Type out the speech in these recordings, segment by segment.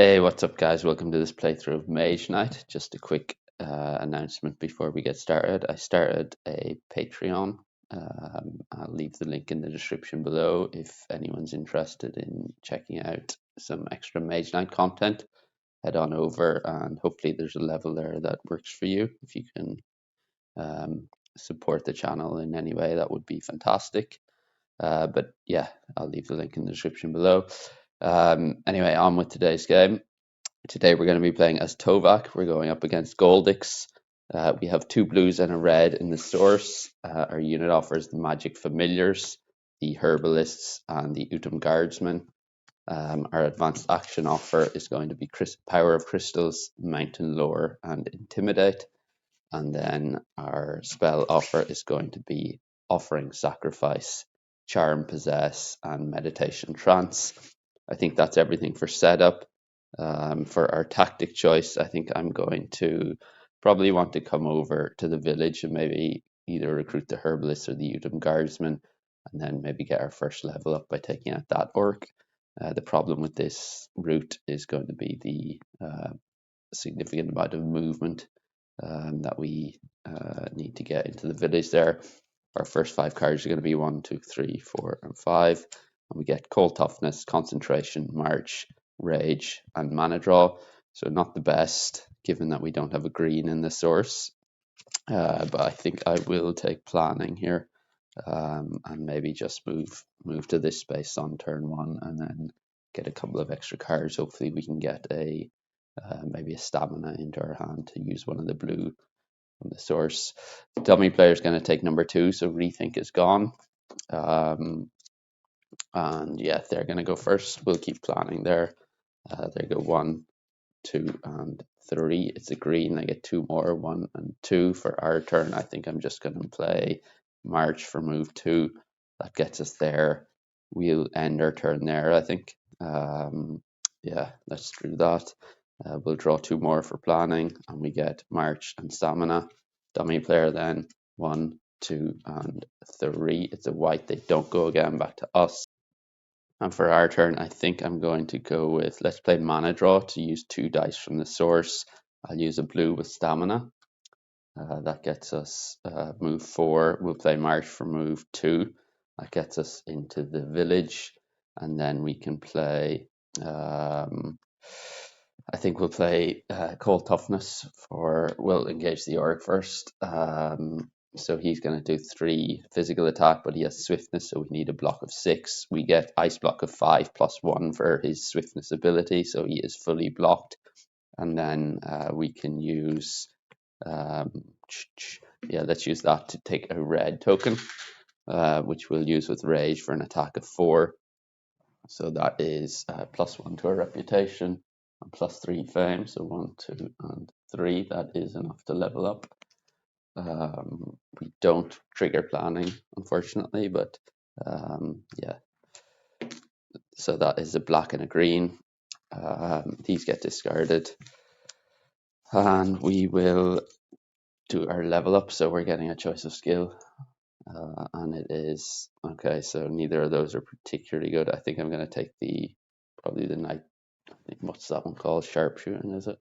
Hey, what's up, guys? Welcome to this playthrough of Mage Knight. Just a quick announcement before we get started. I started a Patreon. I'll leave the link in the description below if anyone's interested in checking out some extra Mage Knight content. Head on over, and hopefully there's a level there that works for you. If you can support the channel in any way, that would be fantastic. But yeah, I'll leave the link in the description below. Anyway, on with today's game. Today we're going to be playing as Tovak. We're going up against Goldix. We have two blues and a red in the source. Our unit offers the magic familiars, the herbalists, and the Utum guardsmen. Our advanced action offer is going to be power of crystals, mountain lore, and intimidate. And then our spell offer is going to be offering sacrifice, charm possess, and meditation trance. I think that's everything for setup. For our tactic choice, I think I'm going to probably want to come over to the village and maybe either recruit the herbalist or the Udom guardsman, and then maybe get our first level up by taking out that orc. The problem with this route is going to be the significant amount of movement that we need to get into the village there. Our first 5 cards are going to be 1, 2, 3, 4, and 5. And we get cold toughness, concentration, march, rage, and mana draw. So not the best, given that we don't have a green in the source. But I think I will take planning here, and maybe just move to this space on turn 1, and then get a couple of extra cards. Hopefully we can get maybe a stamina into our hand to use one of the blue from the source. The dummy player is going to take number 2, so rethink is gone. And yeah, they're going to go first. We'll keep planning there. They go 1, 2, and 3. It's a green. I get 2 more, 1 and 2 for our turn. I think I'm just going to play March for move 2. That gets us there. We'll end our turn there, I think. Yeah, let's do that. We'll draw 2 more for planning, and we get March and stamina. Dummy player then 1, 2, and 3. It's a white. They don't go again, back to us. And for our turn, I think I'm going to go with, let's play mana draw to use 2 dice from the source. I'll use a blue with stamina. That gets us move 4. We'll play March for move 2. That gets us into the village. And then we can play, I think we'll play Cold Toughness we'll engage the Orc first. So he's going to do 3 physical attack, but he has swiftness, so we need a block of 6. We get ice block of 5 plus 1 for his swiftness ability, so he is fully blocked. And then we can use, let's use that to take a red token, which we'll use with rage for an attack of 4. So that is plus 1 to our reputation and plus 3 fame. So 1, 2, and 3. That is enough to level up. We don't trigger planning, unfortunately, but yeah. So that is a black and a green. These get discarded. And we will do our level up. So we're getting a choice of skill. And it is, okay, so neither of those are particularly good. I think I'm going to take probably the knight. I think, what's that one called? Sharpshooting, is it?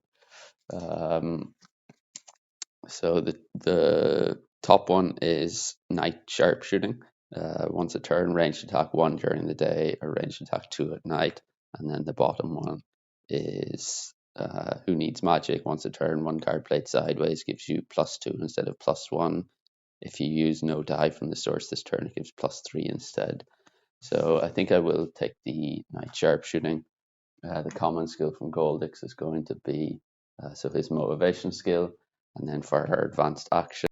So the top one is night sharpshooting. Once a turn, ranged attack 1 during the day, or ranged attack 2 at night. And then the bottom one is who needs magic. Once a turn, 1 card played sideways gives you +2 instead of +1. If you use no die from the source this turn, it gives +3 instead. So I think I will take the night sharpshooting. The common skill from Goldix is going to be so his motivation skill. And then for her advanced action,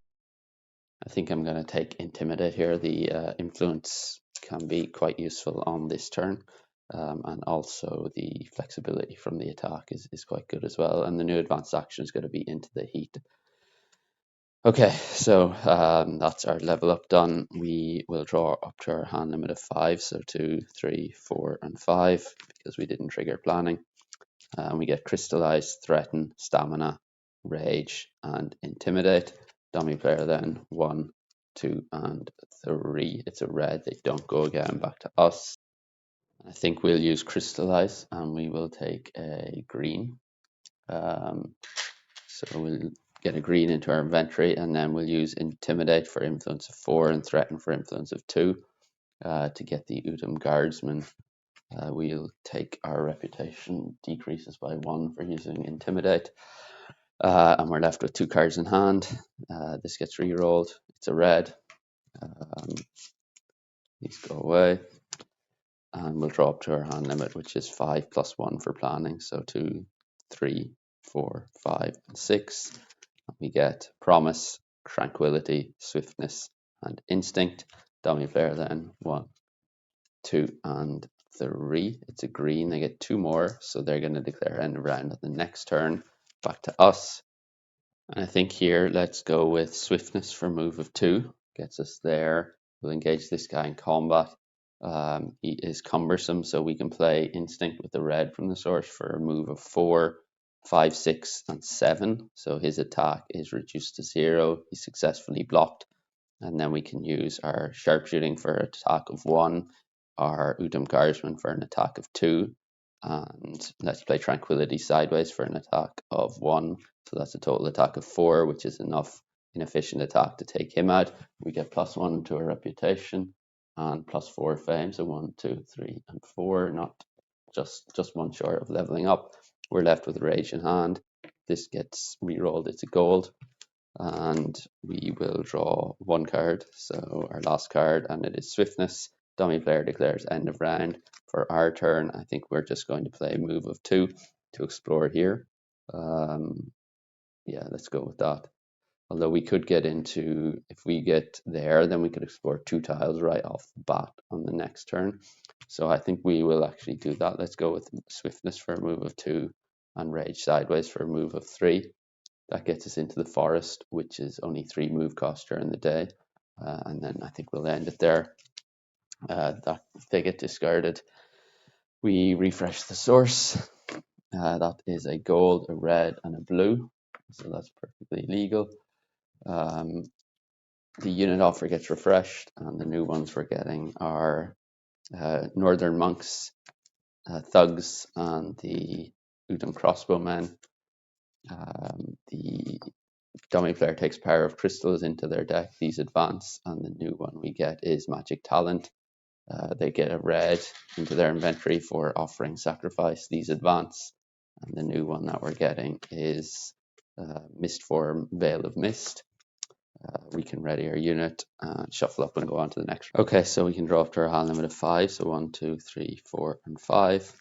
I think I'm going to take Intimidate here. The influence can be quite useful on this turn. And also the flexibility from the attack is quite good as well. And the new advanced action is going to be Into the Heat. Okay, so that's our level up done. We will draw up to our hand limit of 5. So 2, 3, 4, and 5 because we didn't trigger planning. We get Crystallize, Threaten, Stamina, Rage, and Intimidate. Dummy player then 1, 2, and 3. It's a red. They don't go again, back to us. I think we'll use Crystallize, and we will take a green. So we'll get a green into our inventory, and then we'll use Intimidate for influence of 4 and Threaten for influence of 2 to get the Udam Guardsman. We'll take our reputation decreases by 1 for using Intimidate. And we're left with 2 cards in hand. This gets re-rolled. It's a red. These go away. And we'll draw up to our hand limit, which is 5 plus 1 for planning. So 2, 3, 4, 5, and 6. And we get Promise, Tranquility, Swiftness, and Instinct. Dummy player then 1, 2, and 3. It's a green. They get 2 more, so they're going to declare end of round at the next turn. Back to us. And I think here, let's go with Swiftness for move of 2. Gets us there. We'll engage this guy in combat. He is cumbersome, so we can play Instinct with the red from the source for a move of 4, 5, 6, and 7. So his attack is reduced to 0. He's successfully blocked. And then we can use our Sharpshooting for an attack of 1, our Udam Guardsman for an attack of 2, and let's play Tranquility Sideways for an attack of 1. So that's a total attack of 4, which is enough inefficient attack to take him out. We get +1 to our reputation and +4 fame. So 1, 2, 3, and 4. Not just one short of leveling up. We're left with Rage in hand. This gets re-rolled. It's a gold. And we will draw 1 card. So our last card, and it is Swiftness. Dummy player declares end of round. For our turn, I think we're just going to play move of 2 to explore here. Yeah, let's go with that. Although we could get into, if we get there, then we could explore 2 tiles right off the bat on the next turn. So I think we will actually do that. Let's go with Swiftness for a move of 2 and Rage Sideways for a move of 3. That gets us into the forest, which is only 3 move cost during the day. And then I think we'll end it there. That they get discarded. We refresh the source. That is a gold, a red, and a blue. So that's perfectly legal. The unit offer gets refreshed, and the new ones we're getting are Northern Monks, Thugs, and the Udam Crossbowmen. The dummy player takes Power of Crystals into their deck. These advance, and the new one we get is Magic Talent. They get a red into their inventory for offering sacrifice. These advance, and the new one that we're getting is Mistform Veil of Mist. We can ready our unit, shuffle up, and go on to the next. Okay, so we can draw up to our hand limit of 5. So 1, 2, 3, 4, and 5.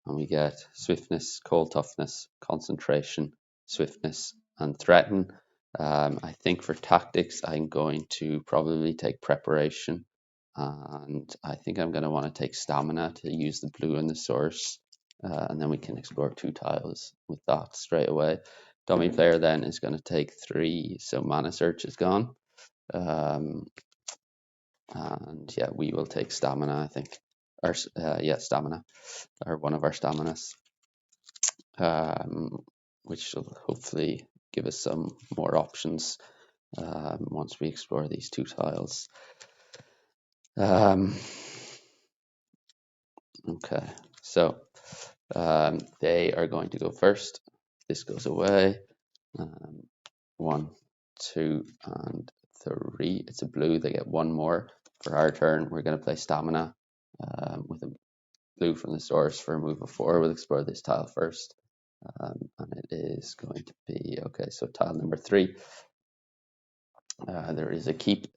And we get Swiftness, Cold Toughness, Concentration, Swiftness, and Threaten. I think for tactics, I'm going to probably take Preparation. And I think I'm going to want to take Stamina to use the blue in the source. And then we can explore 2 tiles with that straight away. Dummy player then is going to take 3, so Mana Search is gone. And yeah, we will take Stamina, I think. Or yeah, Stamina, or one of our Staminas. Which will hopefully give us some more options once we explore these 2 tiles. Okay, so they are going to go first. This goes away. 1, 2, and 3. It's a blue. They get 1 more. For our turn, we're going to play Stamina with a blue from the source for a move of 4. We'll explore this tile first. And it is going to be, okay, so tile number 3. There is a keep.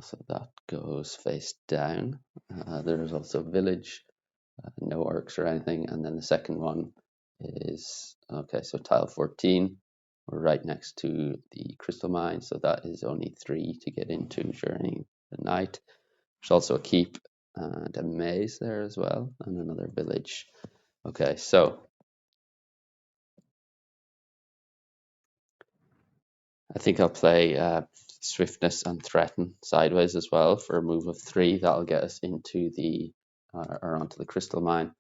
So that goes face down. There is also village. No orcs or anything. And then the second one is, okay, so tile 14. We're right next to the crystal mine, so that is only 3 to get into during the night. There's also a keep and a maze there as well, and another village. Okay, so I think I'll play Swiftness and Threaten sideways as well for a move of 3. That'll get us into the or onto the crystal mine.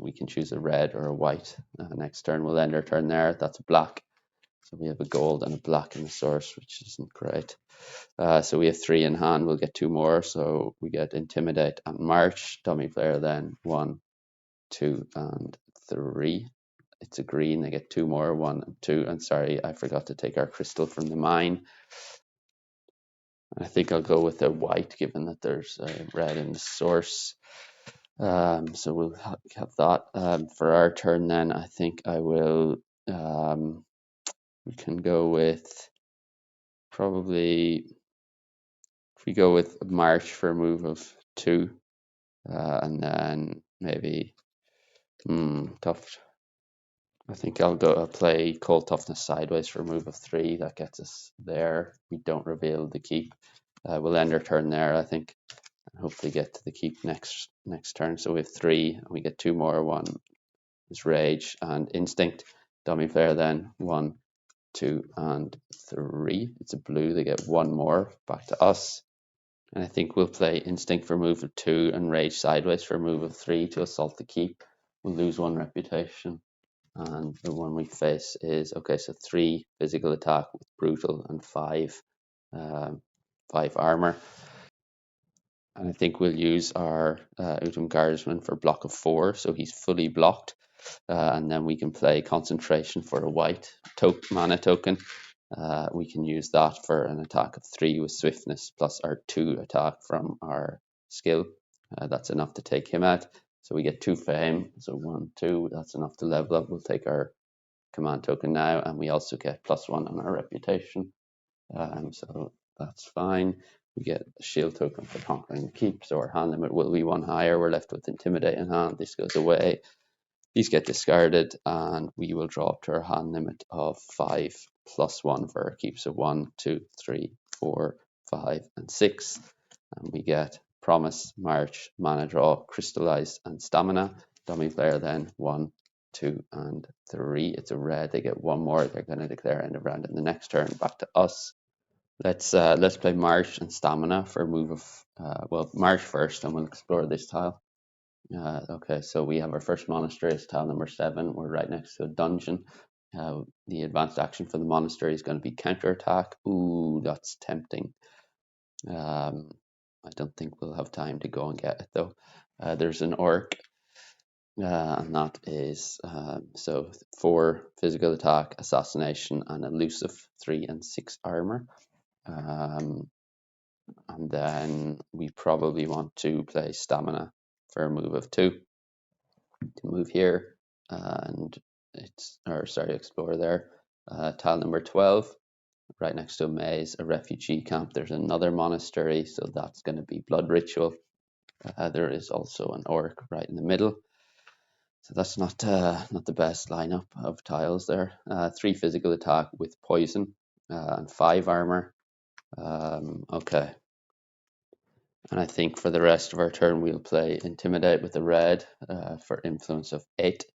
We can choose a red or a white. Next turn we'll end our turn there. That's black. So we have a gold and a black in the source, which isn't great. So we have 3 in hand. We'll get 2 more. So we get Intimidate and March. Dummy player then 1, 2, and 3. It's a green. They get 2 more, 1 and 2. And sorry, I forgot to take our crystal from the mine. I think I'll go with a white, given that there's a red in the source. So we'll have that. For our turn then, I think I will, we can go with probably, if we go with March for a move of 2, and then maybe, tough. I think I'll play Cold Toughness sideways for a move of 3. That gets us there. We don't reveal the keep. We'll end our turn there, I think, and hopefully get to the keep next turn. So we have 3, and we get 2 more. 1 is Rage and Instinct. Dummy player then 1, 2, and 3. It's a blue. They get 1 more back to us. And I think we'll play Instinct for a move of 2 and Rage sideways for a move of 3 to assault the keep. We'll lose 1 reputation. And the one we face is, okay, so 3 physical attack with brutal and 5 armor. And I think we'll use our Utum Guardsman for block of 4, so he's fully blocked. And then we can play Concentration for a white mana token. We can use that for an attack of 3 with Swiftness plus our 2 attack from our skill. That's enough to take him out. So we get 2 fame, so 1, 2, that's enough to level up. We'll take our command token now, and we also get +1 on our reputation. So that's fine. We get a shield token for conquering the keep, so our hand limit will be 1 higher. We're left with Intimidate in hand. This goes away. These get discarded, and we will draw up to our hand limit of 5 +1 for our keep. So 1, 2, 3, 4, 5, and 6. And we get Promise, March, Mana Draw, Crystallize, and Stamina. Dummy player then 1, 2, and 3. It's a red. They get 1 more. They're going to declare end of round in the next turn. Back to us. Let's play March and Stamina for a move of March first, and we'll explore this tile. Okay, so we have our first monastery, it's tile number 7. We're right next to a dungeon. The advanced action for the monastery is going to be counterattack. Ooh, that's tempting. I don't think we'll have time to go and get it though. There's an orc, and that is so 4 physical attack, assassination, and elusive, 3 and 6 armor. And then we probably want to play stamina for a move of 2 to move here, and explore there. Tile number 12, right next to a maze, a refugee camp. There's another monastery, so that's going to be blood ritual. There is also an orc right in the middle, so that's not the best lineup of tiles there. 3 physical attack with poison and 5 armor. Okay. And I think for the rest of our turn, we'll play Intimidate with the red for influence of 8.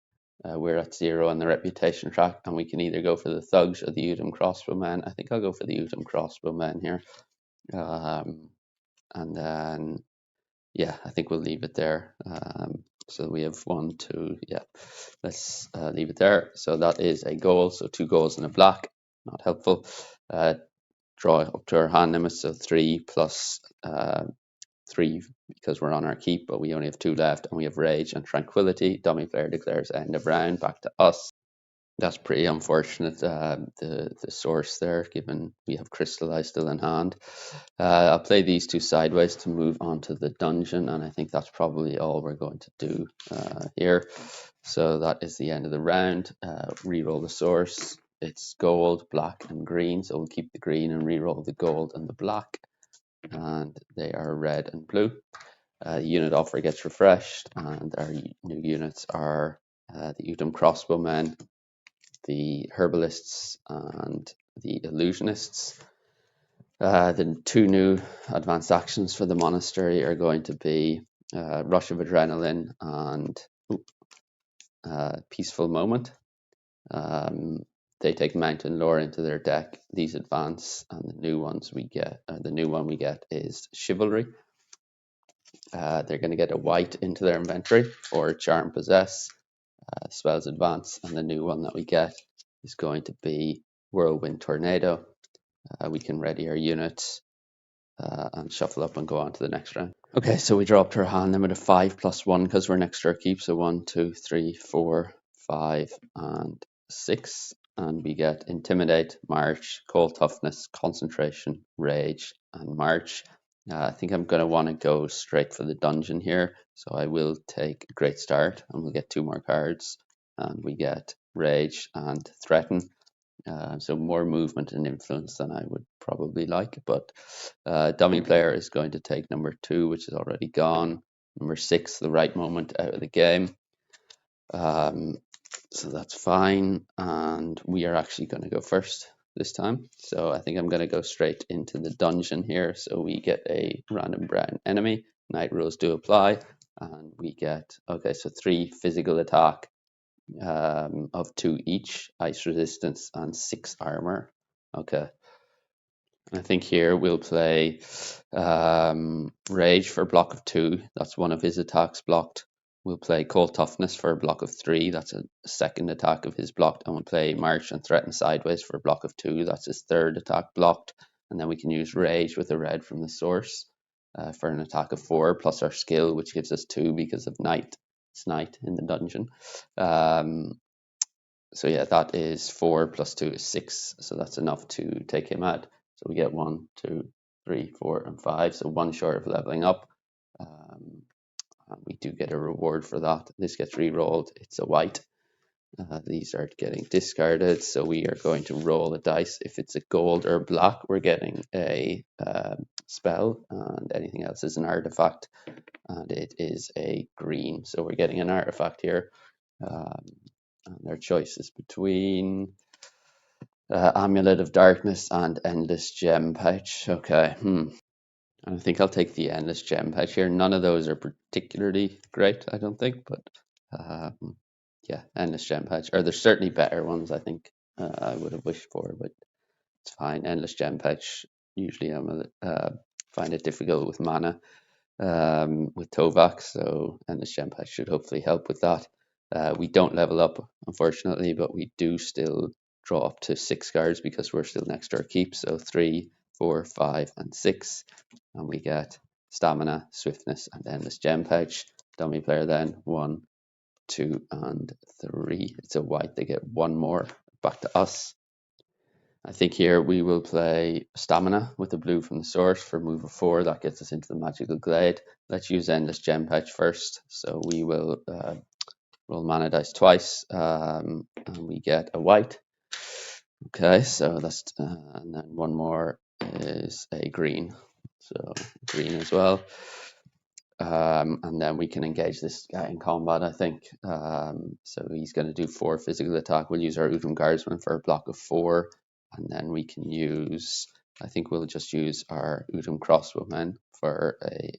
We're at 0 on the reputation track, and we can either go for the thugs or the Utum crossbowmen. I think I'll go for the Utum crossbowmen here. And then, yeah, I think we'll leave it there. So we have 1, 2, yeah, let's leave it there. So that is a goal, so 2 goals and a black, not helpful. Draw up to our hand limit, so 3 plus 3 because we're on our keep, but we only have 2 left, and we have Rage and Tranquility. Dummy player declares end of round. Back to us. That's pretty unfortunate, the source there, given we have Crystallize still in hand. I'll play these 2 sideways to move on to the dungeon, and I think that's probably all we're going to do here. So that is the end of the round. Reroll the source. It's gold, black, and green, so we'll keep the green and reroll the gold and the black. And they are red and blue. The unit offer gets refreshed, and our new units are the Utum crossbowmen, the herbalists, and the illusionists. The 2 new advanced actions for the monastery are going to be Rush of Adrenaline and Peaceful Moment. They take Mountain Lore into their deck. These advance, and the new one we get is Chivalry. They're going to get a white into their inventory for Charm Possess, Spells Advance, and the new one that we get is going to be Whirlwind Tornado. We can ready our units and shuffle up and go on to the next round. Okay, so we draw up to our hand then with a 5+1 because we're next to our keep. So 1, 2, 3, 4, 5, and 6. And we get Intimidate, March, Cold Toughness, Concentration, Rage, and March. I think I'm going to want to go straight for the dungeon here. So I will take a Great Start and we'll get 2 more cards. And we get Rage and Threaten. So more movement and influence than I would probably like, but dummy player is going to take number 2, which is already gone. Number 6, the right moment out of the game. So that's fine, and we are actually going to go first this time. So I think I'm going to go straight into the dungeon here. So we get a random brown enemy. Night rules do apply, and we get, okay, so 3 physical attack, of 2 each, ice resistance, and 6 armor. Okay. I think here we'll play Rage for a block of 2. That's one of his attacks blocked. We'll play Cold Toughness for a block of 3. That's a second attack of his blocked. And we'll play March and Threaten Sideways for a block of 2. That's his third attack blocked. And then we can use Rage with a red from the source for an attack of 4, plus our skill, which gives us 2 because of Night. It's Night in the dungeon. So yeah, that is 4 plus 2 is 6. So that's enough to take him out. So we get 1, 2, 3, 4, and 5. So 1 short of leveling up. And we do get a reward for that. This gets re-rolled. It's a white. These are getting discarded. So we are going to roll a dice. If it's a gold or black, we're getting a spell. And anything else is an artifact. And it is a green. So we're getting an artifact here. And their choice is between Amulet of Darkness and Endless Gem Pouch. Okay, I think I'll take the Endless Gem Pouch here. None of those are particularly great, I don't think, but yeah, Endless Gem Pouch. Or there's certainly better ones, I think, I would have wished for, but it's fine. Endless Gem Pouch, usually I find it difficult with mana with Tovak, so Endless Gem Pouch should hopefully help with that. We don't level up, unfortunately, but we do still draw up to 6 cards because we're still next to our keep. So 3, 4, 5, and 6. And we get Stamina, Swiftness, and Endless Gem Pouch. Dummy player then, 1, 2, and 3. It's a white, they get 1 more. Back to us. I think here we will play Stamina with the blue from the source for move of 4. That gets us into the Magical Glade. Let's use Endless Gem Pouch first. So we will roll mana dice twice, and we get a white. Okay, so that's and then 1 more is a green. So green as well. And then we can engage this guy in combat, I think. So he's going to do 4 physical attack. We'll use our Udum Guardsman for a block of 4. And then we can use, I think we'll just use our Udum Crossbowmen for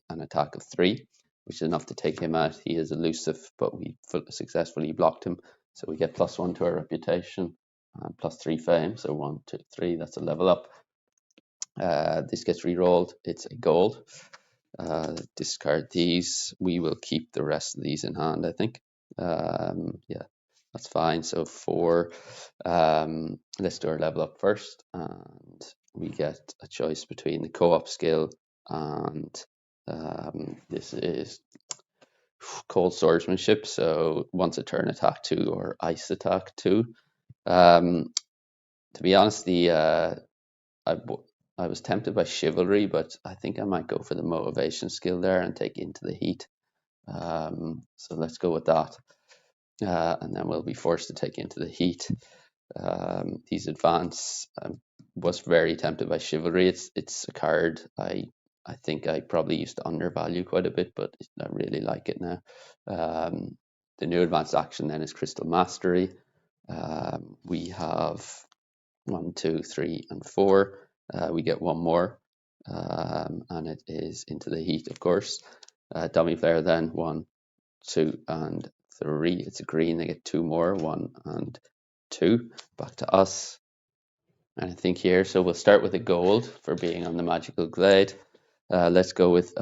an attack of 3, which is enough to take him out. He is elusive, but we successfully blocked him. So we get +1 to our reputation and +3 fame. So 1, 2, 3, that's a level up. This gets re-rolled. It's a gold. Discard these. We will keep the rest of these in hand, I think. Yeah, that's fine. So 4. Let's do our level up first, and we get a choice between the co-op skill and this is Cold Swordsmanship. So once a turn attack 2 or ice attack 2. To be honest, I was tempted by Chivalry, but I think I might go for the motivation skill there and take Into the Heat. So let's go with that. And then we'll be forced to take Into the Heat. These advance. I was very tempted by Chivalry. It's a card I think I probably used to undervalue quite a bit, but I really like it now. The new advanced action then is Crystal Mastery. We have 1, 2, 3, and 4. We get 1 more, and it is Into the Heat, of course. Dummy player then, 1, 2, and 3. It's a green. They get 2 more, 1 and 2. Back to us. And I think here, so we'll start with a gold for being on the Magical Glade. Let's go with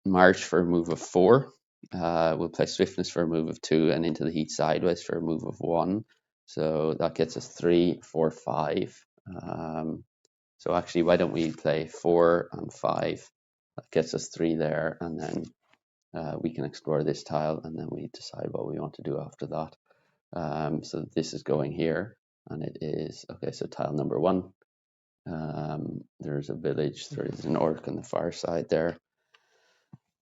March for a move of 4. We'll play Swiftness for a move of 2 and Into the Heat sideways for a move of 1. So that gets us 3, 4, 5. So actually, why don't we play 4 and 5? That gets us 3 there, and then we can explore this tile, and then we decide what we want to do after that. So this is going here, and it is, okay, so tile number 1. There's a village, there is an orc on the far side there.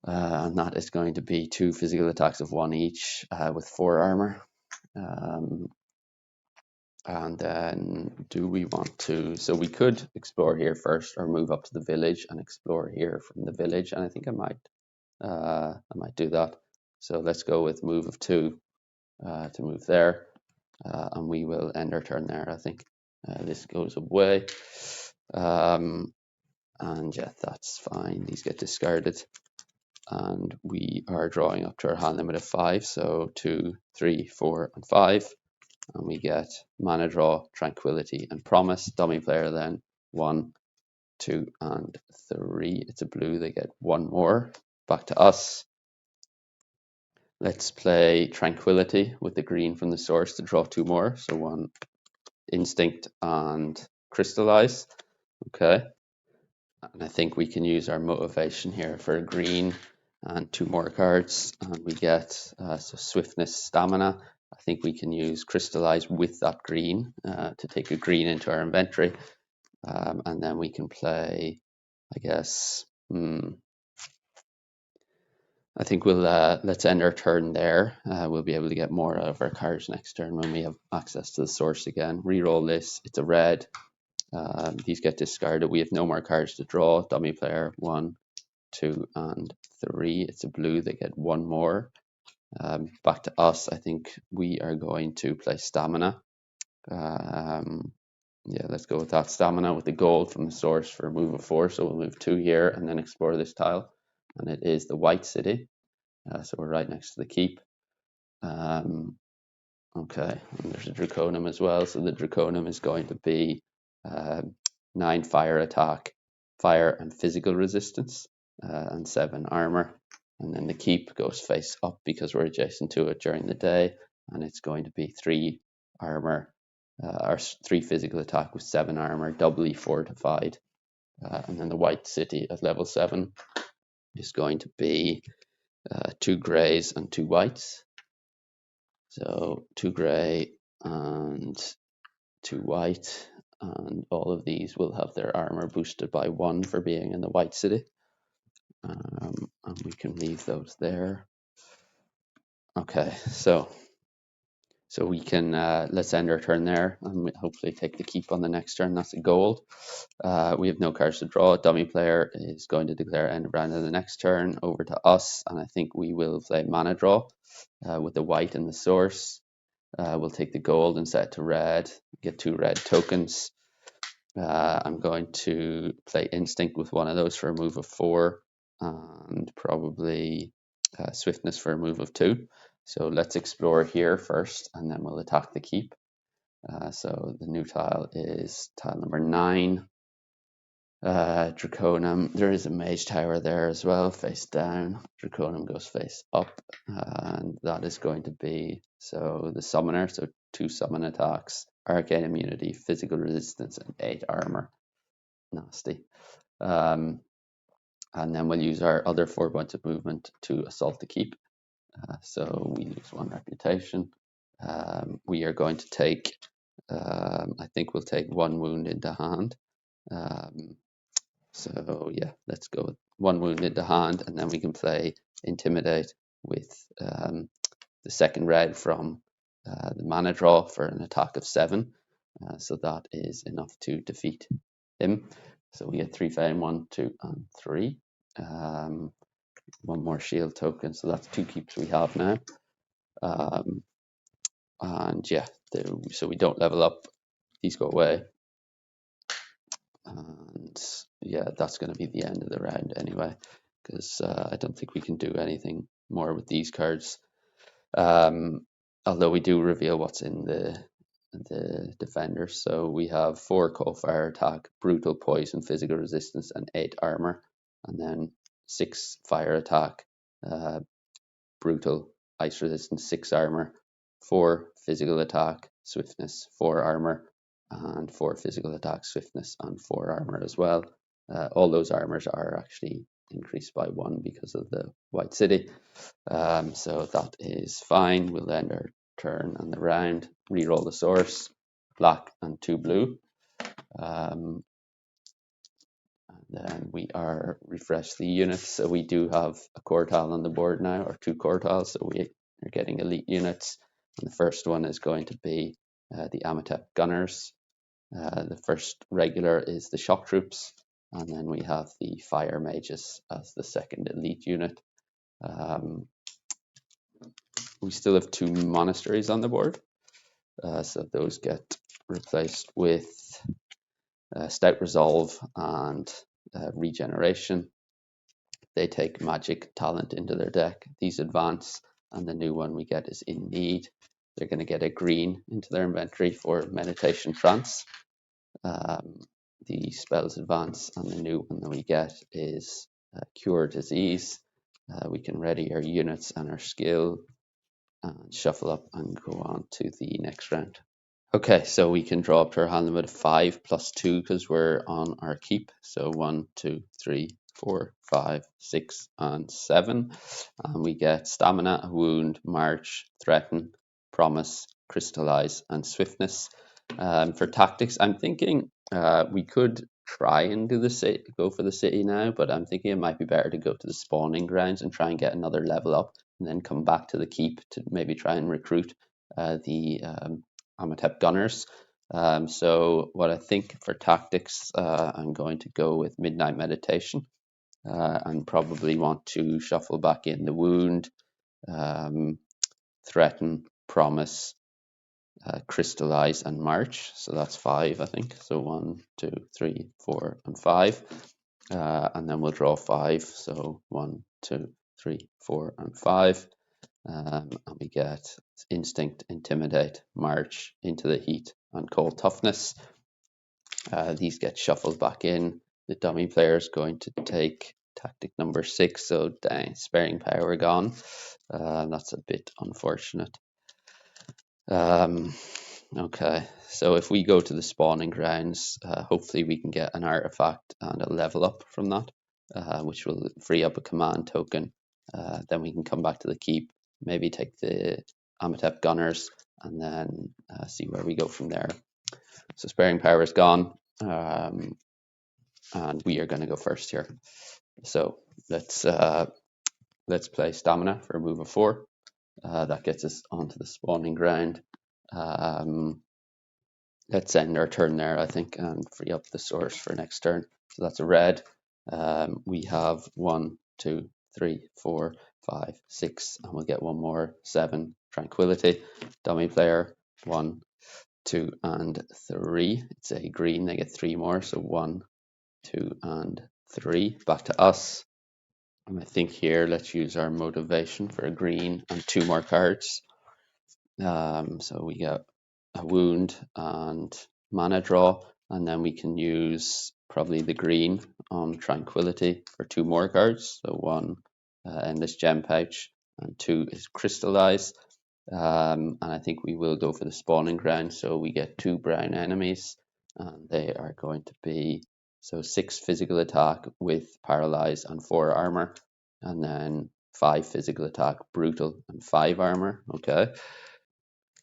And that is going to be 2 physical attacks of 1 each with 4 armor. And then do we want to, so we could explore here first or move up to the village and explore here from the village. And I think I might do that. So let's go with move of 2 to move there. And we will end our turn there, I think. This goes away. And yeah, that's fine. These get discarded. And we are drawing up to our hand limit of 5. So 2, 3, 4, and 5. And we get mana draw, tranquility, and promise. Dummy player then 1, 2, and 3. It's a blue, they get 1 more. Back to us. Let's play tranquility with the green from the source to draw 2 more. So 1 instinct and crystallize. Okay. And I think we can use our motivation here for a green and 2 more cards. And we get so swiftness, stamina. I think we can use crystallize with that green to take a green into our inventory. And then we can play, I guess, I think we'll let's end our turn there. We'll be able to get more out of our cards next turn when we have access to the source again. Reroll this. It's a red. These get discarded. We have no more cards to draw. Dummy player 1, 2, and 3. It's a blue. They get 1 more. Back to us. I think we are going to play stamina. Yeah, let's go with that. Stamina with the gold from the source for a move of 4. So we'll move 2 here and then explore this tile. And it is the White City. So we're right next to the keep. Okay, and there's a Draconum as well. So the Draconum is going to be 9 fire attack, fire and physical resistance, and 7 armor. And then the keep goes face up because we're adjacent to it during the day. And it's going to be 3 armor, or 3 physical attack with 7 armor, doubly fortified. And then the White City at level 7 is going to be 2 greys and 2 whites. So 2 grey and 2 white, and all of these will have their armor boosted by 1 for being in the White City. And we can leave those there. Okay, so we can let's end our turn there and hopefully take the keep on the next turn. That's a gold. We have no cards to draw. Dummy player is going to declare end of round on the next turn. Over to us, and I think we will play mana draw with the white and the source. We'll take the gold and set it to red, get 2 red tokens. I'm going to play instinct with one of those for a move of 4 and probably swiftness for a move of 2. So let's explore here first and then we'll attack the keep. So the new tile is tile number 9. Draconum, there is a mage tower there as well, face down. Draconum goes face up, and that is going to be, so the summoner, so 2 summon attacks, arcane immunity, physical resistance, and 8 armor. Nasty. And then we'll use our other 4 points of movement to assault the keep. So we lose 1 reputation. We are going to take, I think we'll take 1 wound into hand. So yeah, let's go with 1 wound into hand, and then we can play Intimidate with the 2nd red from the mana draw for an attack of 7. So that is enough to defeat him. So we get 3 fame, 1, 2, and 3. 1 more shield token, so that's 2 keeps we have now. And yeah, so we don't level up. These go away. And yeah, that's going to be the end of the round anyway, because I don't think we can do anything more with these cards. Although we do reveal what's in the defenders. So we have 4 cold fire attack, brutal poison, physical resistance, and 8 armor, and then 6 fire attack, brutal, ice resistance, 6 armor, 4 physical attack, swiftness, 4 armor, and 4 physical attack, swiftness, and 4 armor as well. All those armors are actually increased by 1 because of the White City. So that is fine. We'll end our turn and the round, reroll the source, black and 2 blue. And then we are refresh the units. So we do have a quartile on the board now, or 2 quartiles. So we are getting elite units. And the first one is going to be the Amatep Gunners. The first regular is the Shock Troops. And then we have the Fire Mages as the second elite unit. We still have 2 monasteries on the board. So those get replaced with Stout Resolve and Regeneration. They take Magic Talent into their deck. These advance, and the new one we get is In Need. They're going to get a green into their inventory for Meditation Trance. The spells advance, and the new one that we get is Cure Disease. We can ready our units and our skill and shuffle up and go on to the next round. Okay, so we can draw up to our hand limit of 5 plus 2 because we're on our keep. So 1, 2, 3, 4, 5, 6, and 7. And we get Stamina, Wound, March, Threaten, Promise, Crystallize, and Swiftness. For tactics, I'm thinking we could try and do the city, go for the city now, but I'm thinking it might be better to go to the spawning grounds and try and get another level up, and then come back to the keep to maybe try and recruit the Amatep Gunners. So what I think for tactics, I'm going to go with Midnight Meditation, and probably want to shuffle back in the Wound, Threaten, Promise, Crystallize, and March. So that's 5, I think. So 1, 2, 3, 4, and 5. And then we'll draw 5. So 1, 2, 3, 4, and 5. And we get Instinct, Intimidate, March, Into the Heat, and Cold Toughness. These get shuffled back in. The dummy player is going to take tactic number 6, so dang, Sparing Power gone. That's a bit unfortunate. Okay, so if we go to the spawning grounds, hopefully we can get an artifact and a level up from that, which will free up a command token. Then we can come back to the keep, maybe take the Amatep Gunners, and then see where we go from there. So Sparing Power is gone, and we are going to go first here. So let's play Stamina for a move of 4. That gets us onto the spawning ground. Let's end our turn there, I think, and free up the source for next turn. So that's a red. We have 1, 2, 3, 4, 5, 6, and we'll get one more, 7, Tranquility. Dummy player, 1, 2, and 3. It's a green, they get 3 more, so 1, 2, and 3. Back to us. And I think here, let's use our motivation for a green and 2 more cards. So we get a wound and mana draw, and then we can use probably the green on Tranquility for 2 more cards. So 1, Endless Gem Pouch, and 2 is Crystallize. And I think we will go for the spawning ground, so we get 2 brown enemies, and they are going to be 6 physical attack with Paralyze and 4 armor, and then 5 physical attack, brutal, and 5 armor. Okay.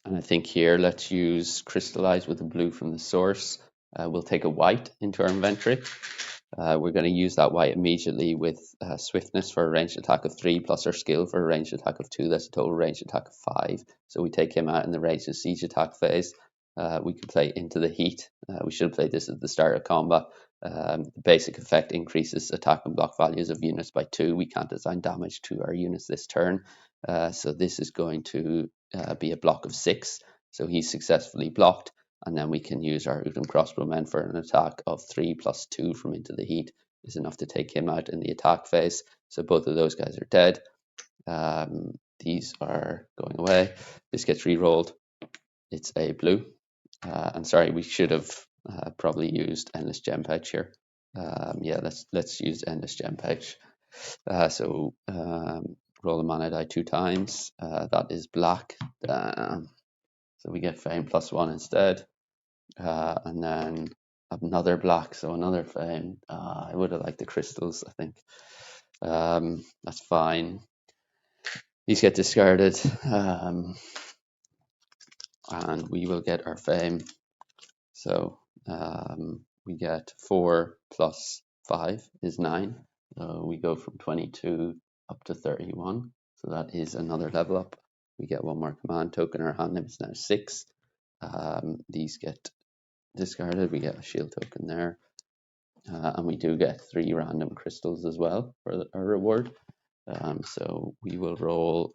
And I think here, let's use Crystallize with a blue from the source. We'll take a white into our inventory. We're going to use that white immediately with Swiftness for a ranged attack of 3, plus our skill for a ranged attack of 2. That's a total ranged attack of 5. So we take him out in the ranged and siege attack phase. We can play Into the Heat. We should have played this at the start of combat. The basic effect increases attack and block values of units by 2. We can't assign damage to our units this turn. So this is going to be a block of 6. So he's successfully blocked. And then we can use our Udam Crossbowmen for an attack of 3 plus 2 from Into the Heat is enough to take him out in the attack phase. So both of those guys are dead. These are going away. This gets re-rolled. It's a blue. And sorry, we should have probably used Endless Gem Pouch here. Yeah, let's use Endless Gem Pouch. So roll a mana die 2 times. That is black. So we get Fame plus 1 instead. and then another black, so another fame. I would have liked the crystals, I think. That's fine. These get discarded, and we will get our fame. So we get 4 plus 5 is 9. So we go from 22 up to 31. So that is another level up. We get one more command token. Our hand limit's now 6. These get discarded. We get a shield token there. And we do get 3 random crystals as well for our reward. So we will roll.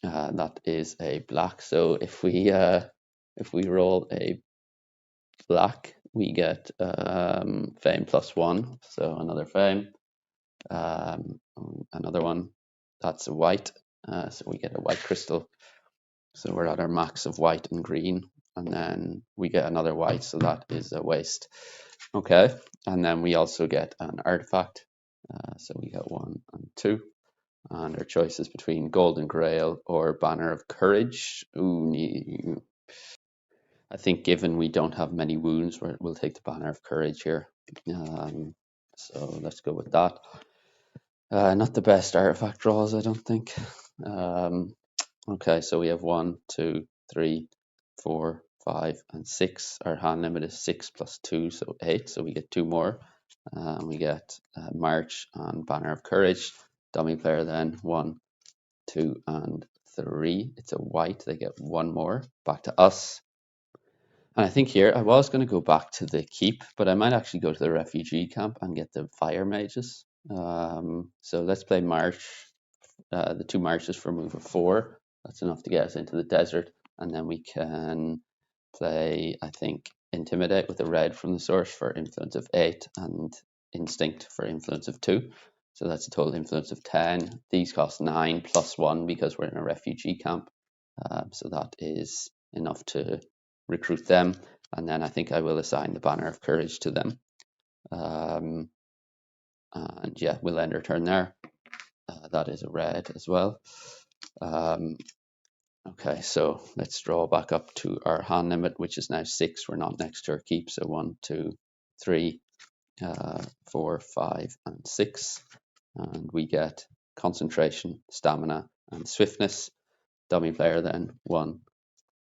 That is a black. So if we roll a black, we get fame plus 1. So another fame. Another one. That's a white. So we get a white crystal. So we're at our max of white and green. And then we get another white. So that is a waste. Okay. And then we also get an artifact. So we get 1 and 2. And our choice is between Golden Grail or Banner of Courage. Ooh, I think given we don't have many wounds, we'll take the Banner of Courage here. So let's go with that. Not the best artifact draws, I don't think. Okay, so we have 1, 2, 3, 4, 5, and 6. Our hand limit is 6 plus 2, so 8. So we get 2 more. We get March and Banner of Courage. Dummy player then 1, 2, and 3. It's a white. They get 1 more. Back to us. And I think here I was going to go back to the keep, but I might actually go to the refugee camp and get the fire mages. So let's play March. The 2 marches for move of 4. That's enough to get us into the desert, and then we can play, I think, Intimidate with a red from the source for influence of 8 and Instinct for influence of 2. So that's a total influence of 10. These cost 9 plus 1 because we're in a refugee camp. So that is enough to recruit them. And then I think I will assign the Banner of Courage to them. And yeah, we'll end our turn there. That is a red as well. Okay, so let's draw back up to our hand limit, which is now 6. We're not next to our keep, so 1, 2, 3, 4, 5, and 6. And we get concentration, stamina, and swiftness. Dummy player then 1,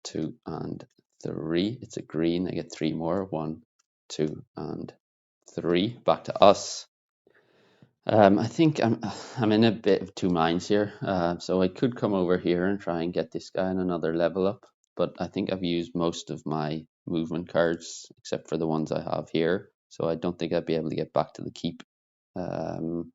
2, and 3. It's a green. They get 3 more. 1, 2, and 3. Back to us. I think I'm in a bit of 2 minds here. So I could come over here and try and get this guy on another level up, but I think I've used most of my movement cards except for the ones I have here. So I don't think I'd be able to get back to the keep on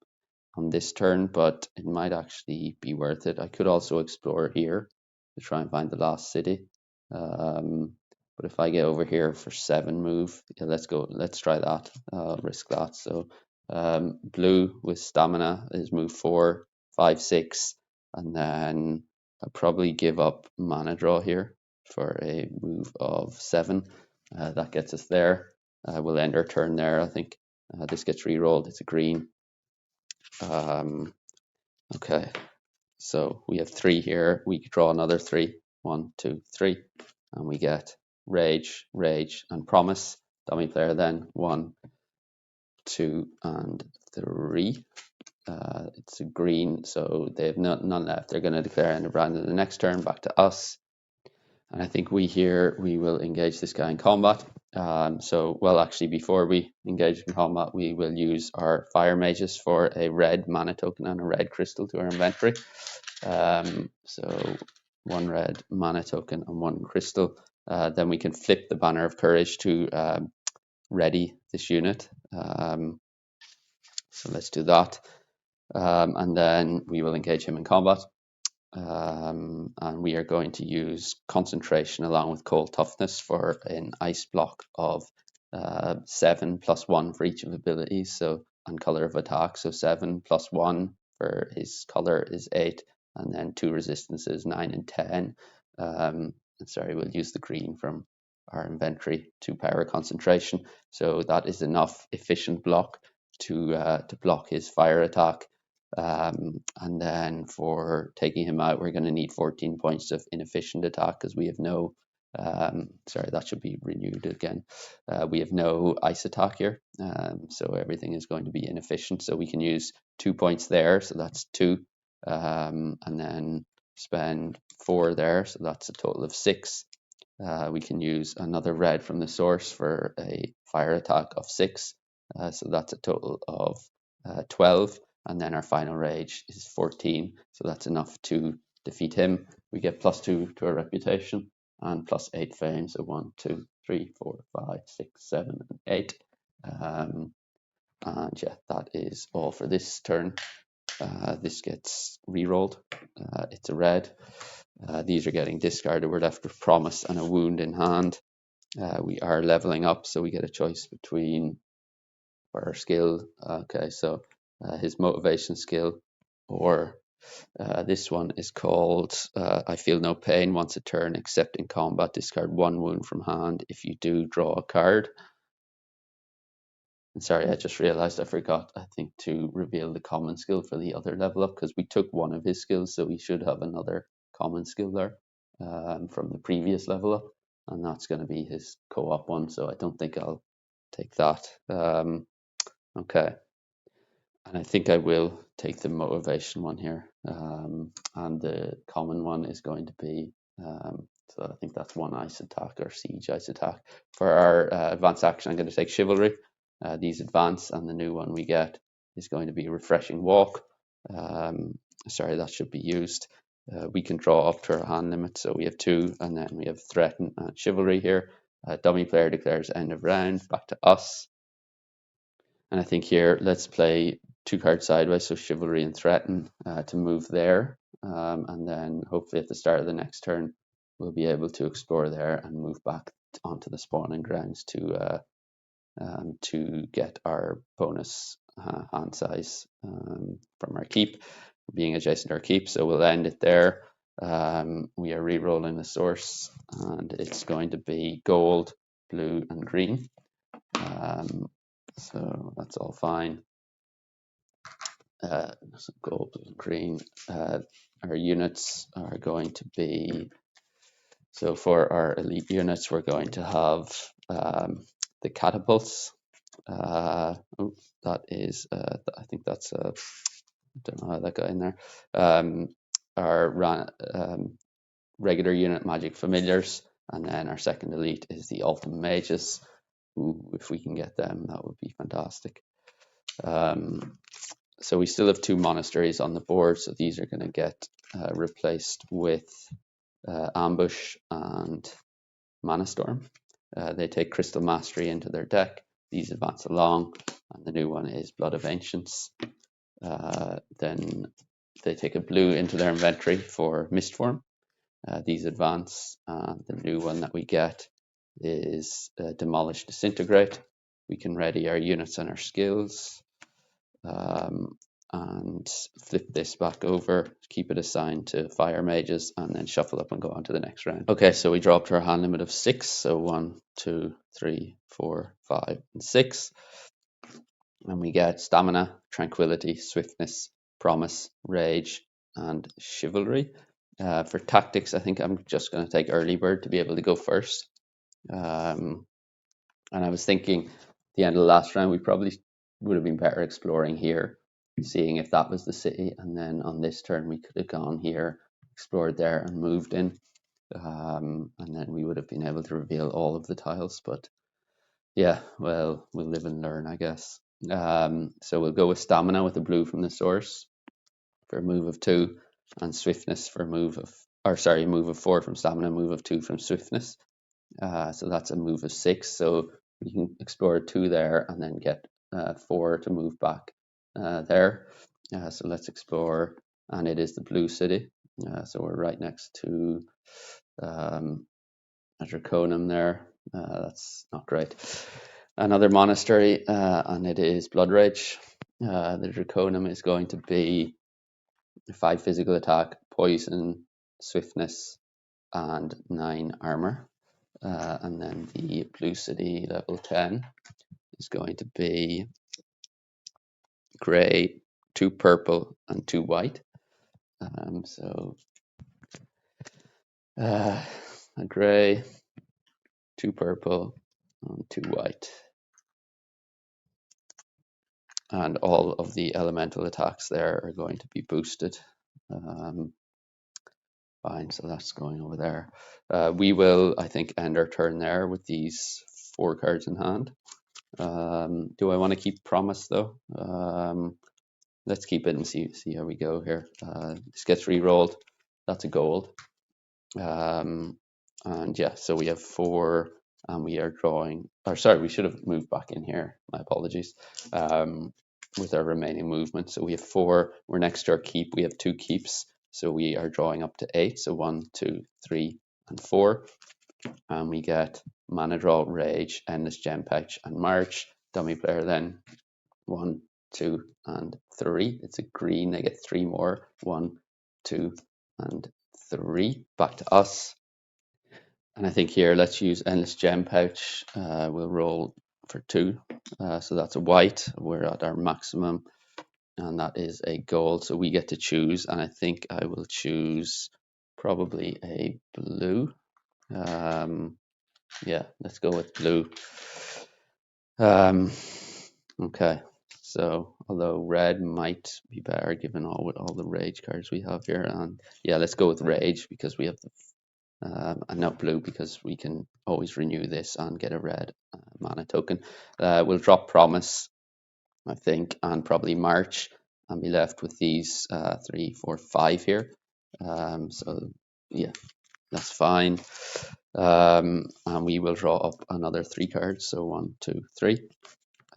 this turn, but it might actually be worth it. I could also explore here to try and find the last city. But if I get over here for 7 move, yeah, let's try that. I'll risk that. So blue with stamina is move 4, 5, 6, and then I'll probably give up mana draw here for a move of 7. That gets us there. We'll end our turn there, I think. This gets re-rolled. It's a green. Okay, so we have 3 here. We could draw another 3. 1, 2, 3, and we get Rage, Rage, and Promise. Dummy player then 1, 2, and 3. It's a green, so they have none left. They're going to declare end of round in the next turn. Back to us. And I think we will engage this guy in combat. Well, actually, before we engage in combat, we will use our fire mages for a red mana token and a red crystal to our inventory. So 1 red mana token and 1 crystal. Then we can flip the Banner of Courage to ready this unit. So let's do that. And then we will engage him in combat. And we are going to use concentration along with cold toughness for an ice block of 7 plus 1 for each of abilities, so and color of attack. So 7 plus 1 for his color is 8, and then 2 resistances 9 and 10. Sorry, we'll use the green from our inventory to power concentration. So that is enough efficient block to block his fire attack. And then for taking him out, we're going to need 14 points of inefficient attack because we have no Sorry, that should be renewed again. We have no ice attack here, so everything is going to be inefficient. So we can use 2 points there, so that's 2, and then spend 4 there, so that's a total of 6. We can use another red from the source for a fire attack of 6, so that's a total of 12, and then our final rage is 14, so that's enough to defeat him. We get +2 to our reputation and +8 fame, so 1, 2, 3, 4, 5, 6, 7, and 8. And yeah, that is all for this turn. This gets re-rolled. It's a red. These are getting discarded. We're left with Promise and a Wound in hand. We are leveling up, so we get a choice between our skill. Okay, so his motivation skill, or this one is called I Feel No Pain. Once a turn, except in combat, discard 1 wound from hand. If you do, draw a card. And sorry, I just realized I forgot, I think, to reveal the common skill for the other level up, because we took one of his skills, so we should have another common skill there from the previous level up, and that's going to be his co-op one, so I don't think I'll take that. Okay. And I think I will take the motivation one here. And the common one is going to be, so I think that's 1 ice attack or siege ice attack. For our advanced action, I'm going to take chivalry. These advance, and the new one we get is going to be refreshing walk. Sorry, that should be used. We can draw up to our hand limit, so we have 2, and then we have threaten and chivalry here. Dummy player declares end of round, back to us. And I think here, let's play 2 cards sideways, so chivalry and threaten to move there. And then hopefully at the start of the next turn, we'll be able to explore there and move back onto the spawning grounds to get our bonus hand size from our keep, being adjacent to our keep. So we'll end it there. We are re-rolling the source, and it's going to be gold, blue, and green. So that's all fine. So gold, blue, and green. Our units are going to be, so for our elite units, we're going to have the catapults. That is, I think that's, I don't know how that got in there. Our regular unit magic familiars, and then our second elite is the ultimate mages. Ooh, if we can get them, that would be fantastic. So we still have 2 monasteries on the board, so these are going to get replaced with Ambush and Mana Storm. They take Crystal Mastery into their deck. These advance along, and the new one is Blood of Ancients. Then they take a blue into their inventory for Mistform. These advance, and the new one that we get is Demolish Disintegrate. We can ready our units and our skills. And flip this back over, keep it assigned to fire mages, and then shuffle up and go on to the next round. Okay, so we draw up to our hand limit of 6, so 1, 2, 3, 4, 5, and 6. And we get stamina, tranquility, swiftness, promise, rage, and chivalry. For tactics, I think I'm just going to take early bird to be able to go first. And I was thinking at the end of the last round, we probably would have been better exploring here, seeing if that was the city, and then on this turn we could have gone here, explored there, and moved in, and then we would have been able to reveal all of the tiles. But yeah, well, we'll live and learn, I guess. So we'll go with stamina with the blue from the source for a move of 2, and swiftness for a move of, move of 4 from stamina, move of 2 from swiftness. So that's a move of 6. So we can explore 2 there, and then get 4 to move back there. So let's explore, and it is the blue city. So we're right next to a Draconum there. That's not great. Another monastery, and it is Blood Rage. The Draconum is going to be 5 physical attack, poison, swiftness, and 9 armor. And then the blue city level 10 is going to be grey, 2 purple, and 2 white. So a grey, 2 purple, and 2 white. And all of the elemental attacks there are going to be boosted. Fine, so that's going over there. We will, I think, end our turn there with these 4 cards in hand. Do I want to keep Promise though? Let's keep it and see how we go here. This gets re-rolled. That's a gold. And yeah, so we have 4, and we are drawing. Or sorry, we should have moved back in here. My apologies. With our remaining movement, so we have 4. We're next to our keep. We have 2 keeps, so we are drawing up to 8. So 1, 2, 3, and 4, and we get Mana Draw, Rage, Endless Gem Pouch, and March. Dummy player then 1, 2, and 3. It's a green. They get 3 more. 1, 2, and 3. Back to us. And I think here, let's use Endless Gem Pouch. We'll roll for 2. So that's a white. We're at our maximum. And that is a gold. So we get to choose. And I think I will choose probably a blue. Yeah, let's go with blue. Okay. So although red might be better given all the rage cards we have here, and yeah, let's go with rage because we have the and not blue because we can always renew this and get a red mana token. We'll drop Promise, I think, and probably March, and be left with these 3, 4, 5 here. So yeah, that's fine. And we will draw up another 3 cards. So 1, 2, 3.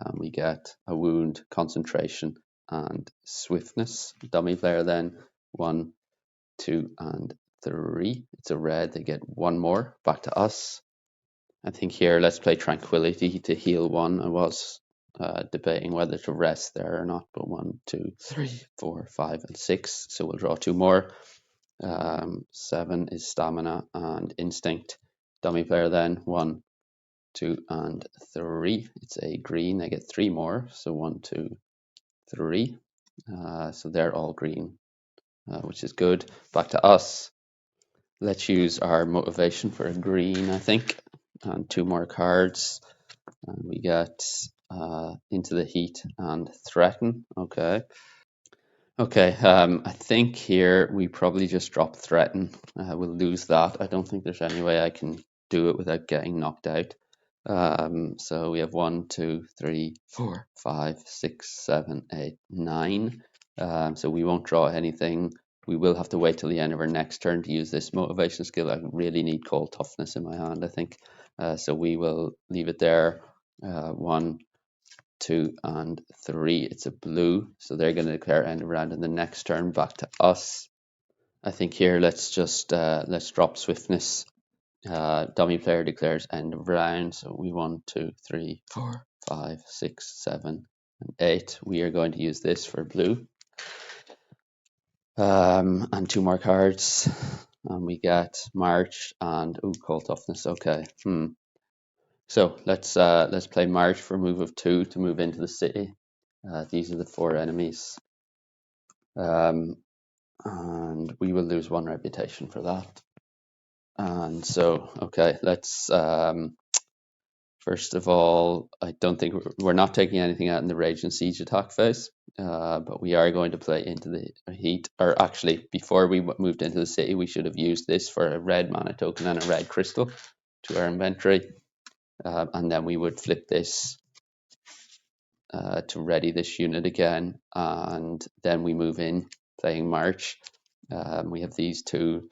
And we get a wound, concentration, and swiftness. Dummy player then 1, 2, and 3. It's a red. They get 1 more. Back to us. I think here let's play Tranquility to heal 1. I was debating whether to rest there or not, but 1, 2, 3, 4, 5, and 6. So we'll draw 2 more. 7 is Stamina and Instinct. Dummy player then 1, 2, and 3. It's a green. They get 3 more. So 1, 2, 3. So they're all green, which is good. Back to us. Let's use our motivation for a green, I think, and 2 more cards. And we get Into the Heat and Threaten. Okay. Okay, I think here we probably just drop Threaten. We'll lose that. I don't think there's any way I can do it without getting knocked out. So we have 1, 2, 3, 4, 5, 6, 7, 8, 9. So we won't draw anything. We will have to wait till the end of our next turn to use this motivation skill. I really need Cold Toughness in my hand, I think. So we will leave it there. 1, 2, and 3. It's a blue, so they're going to declare end of round in the next turn. Back to us. I think here let's just let's drop Swiftness. Dummy player declares end of round. So we 1, 2, 3, 4, 5, 6, 7, and 8. We are going to use this for blue. And 2 more cards. And we get March and Cold Toughness. Okay. So let's play March for move of 2 to move into the city. These are the 4 enemies. And we will lose 1 reputation for that. And so, okay, let's first of all, I don't think we're not taking anything out in the Rage and Siege attack phase, but we are going to play Into the Heat. Or actually, before we moved into the city, we should have used this for a red mana token and a red crystal to our inventory. And then we would flip this to ready this unit again, and then we move in playing March. We have these 2,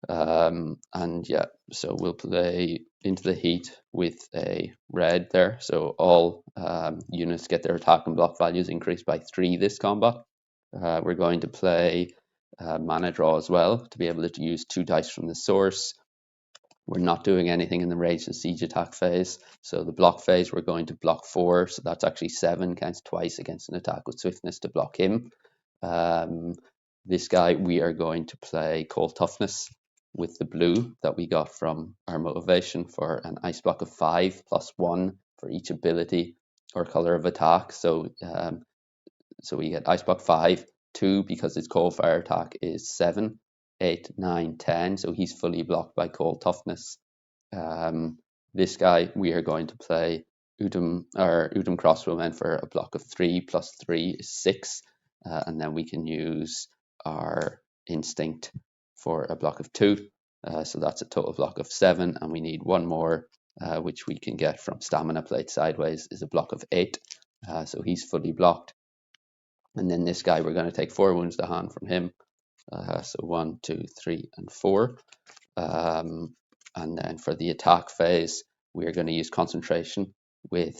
and yeah, so we'll play Into the Heat with a red there. So all units get their attack and block values increased by 3 this combat. We're going to play Mana Draw as well to be able to use 2 dice from the source. We're not doing anything in the Rage and Siege attack phase. So the block phase, we're going to block 4. So that's actually 7, counts twice against an attack with Swiftness to block him. This guy, we are going to play Cold Toughness with the blue that we got from our motivation for an ice block of 5 plus 1 for each ability or color of attack. So so we get ice block 5, 2 because his cold fire attack is 7, 8, 9, 10. So he's fully blocked by Cold Toughness. This guy, we are going to play Udum crossbowmen for a block of 3 plus 3 is 6, and then we can use our instinct for a block of 2, so that's a total block of 7, and we need one more, which we can get from stamina played sideways, is a block of 8, so he's fully blocked. And then this guy, we're going to take 4 wounds to hand from him, so 1, 2, 3, and 4. And then for the attack phase, we are going to use concentration with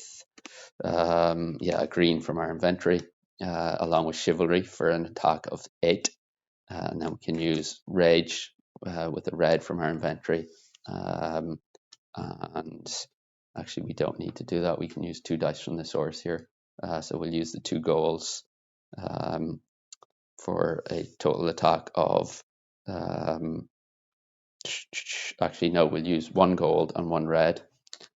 a green from our inventory, along with chivalry for an attack of 8. And then we can use rage with a red from our inventory. And actually, we don't need to do that. We can use 2 dice from the source here. So we'll use the 2 goals for a total attack of actually no, we'll use 1 gold and 1 red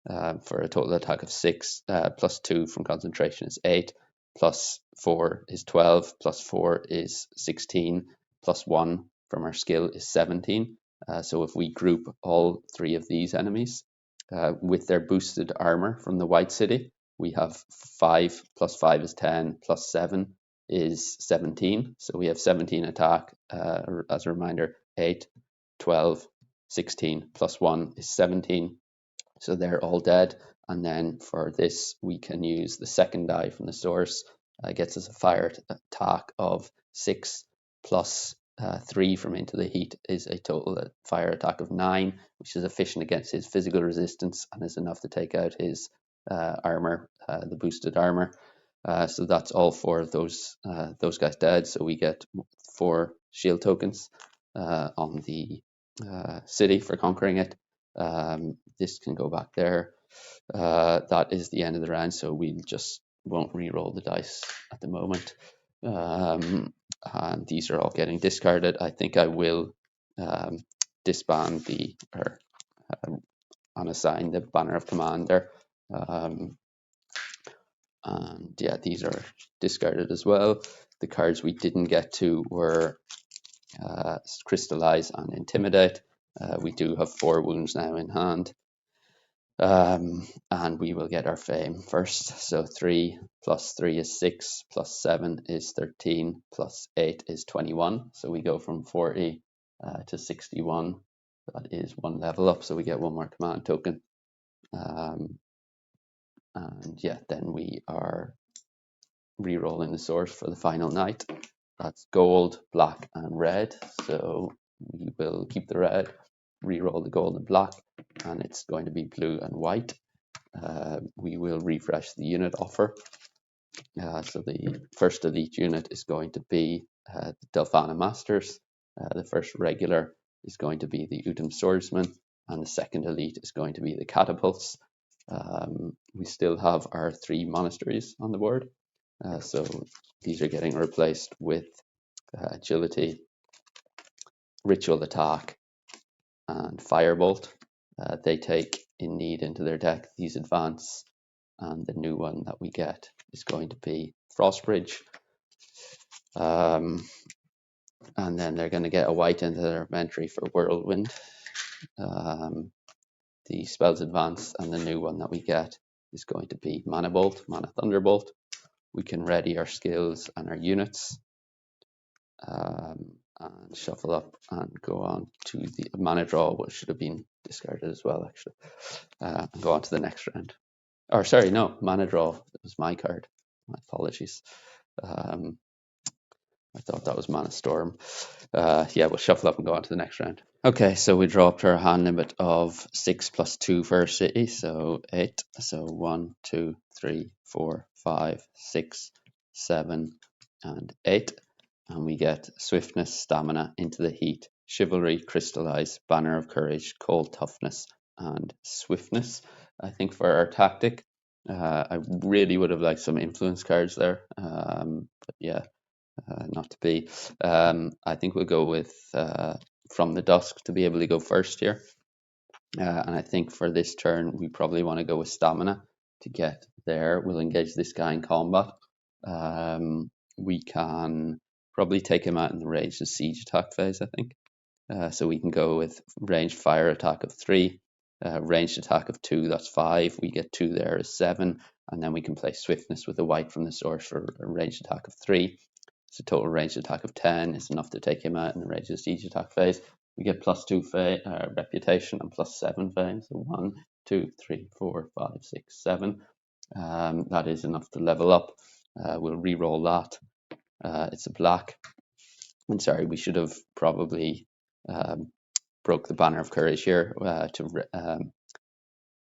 for a total attack of 6, plus 2 from concentration is 8, plus 4 is 12, plus 4 is 16, plus 1 from our skill is 17. So if we group all 3 of these enemies with their boosted armor from the White City, we have 5 plus 5 is 10, plus 7 is 17. So we have 17 attack, as a reminder, 8, 12, 16, plus 1 is 17. So they're all dead. And then for this, we can use the second die from the source. Gets us a fire attack of 6 plus 3 from Into the Heat is a total fire attack of 9, which is efficient against his physical resistance and is enough to take out his armor, the boosted armor. So that's all 4 of those guys dead. So we get 4 shield tokens on the city for conquering it. This can go back there. That is the end of the round, so we just won't re-roll the dice at the moment. And these are all getting discarded. I think I will disband or unassign the banner of command there. And yeah, these are discarded as well. The cards we didn't get to were Crystallize and Intimidate. We do have 4 wounds now in hand. And we will get our fame first. So 3 plus 3 is 6, plus 7 is 13, plus 8 is 21. So we go from 40 to 61. That is 1 level up, so we get 1 more command token. And yeah, then we are re-rolling the source for the final night. That's gold, black, and red. So we will keep the red, re-roll the gold and black, and it's going to be blue and white. We will refresh the unit offer. So the first elite unit is going to be the Delphana Masters. The first regular is going to be the Udum Swordsman, and the second elite is going to be the Catapults. We still have our 3 monasteries on the board. So these are getting replaced with Agility, Ritual Attack, and Firebolt. They take in need into their deck. These advance, and the new one that we get is going to be Frostbridge. And then they're going to get a white into their inventory for Whirlwind. The spells advance, and the new one that we get is going to be Mana Bolt, Mana Thunderbolt. We can ready our skills and our units, and shuffle up and go on to the mana draw, which should have been discarded as well, actually, and go on to the next round. Or sorry, no, mana draw. It was my card. My apologies. I thought that was Mana Storm. Yeah, we'll shuffle up and go on to the next round. Okay, so we draw up to our hand limit of 6 plus 2 for our city, so 8. So 1, 2, 3, 4, 5, 6, 7, and 8. And we get Swiftness, Stamina, Into the Heat, Chivalry, Crystallize, Banner of Courage, Cold Toughness, and Swiftness. I think for our tactic, I really would have liked some influence cards there, but yeah, not to be. I think we'll go with From the Dusk to be able to go first here. And I think for this turn, we probably want to go with Stamina to get there. We'll engage this guy in combat. We can probably take him out in the ranged and siege attack phase, I think. So we can go with ranged fire attack of 3, Ranged attack of 2, that's 5. We get 2 there is 7. And then we can play Swiftness with a white from the source for a ranged attack of 3. So total ranged attack of 10 is enough to take him out in the ranged siege attack phase. We get +2 reputation and +7 fame. So 1, 2, 3, 4, 5, 6, 7. That is enough to level up. We'll re-roll that. It's a black. I'm sorry, we should have probably broke the Banner of Courage here to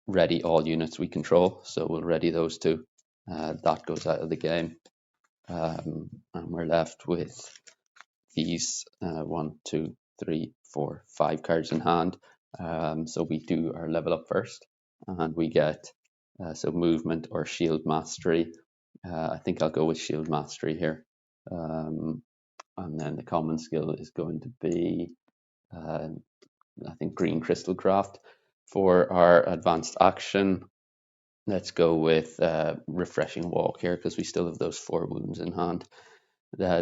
ready all units we control. So we'll ready those two. That goes out of the game. And we're left with these 1, 2, 3, 4, 5 cards in hand. So we do our level up first, and we get so movement or shield mastery. I think I'll go with shield mastery here. And then the common skill is going to be, I think, green crystal craft. For our advanced action, let's go with refreshing walk here, because we still have those 4 wounds in hand.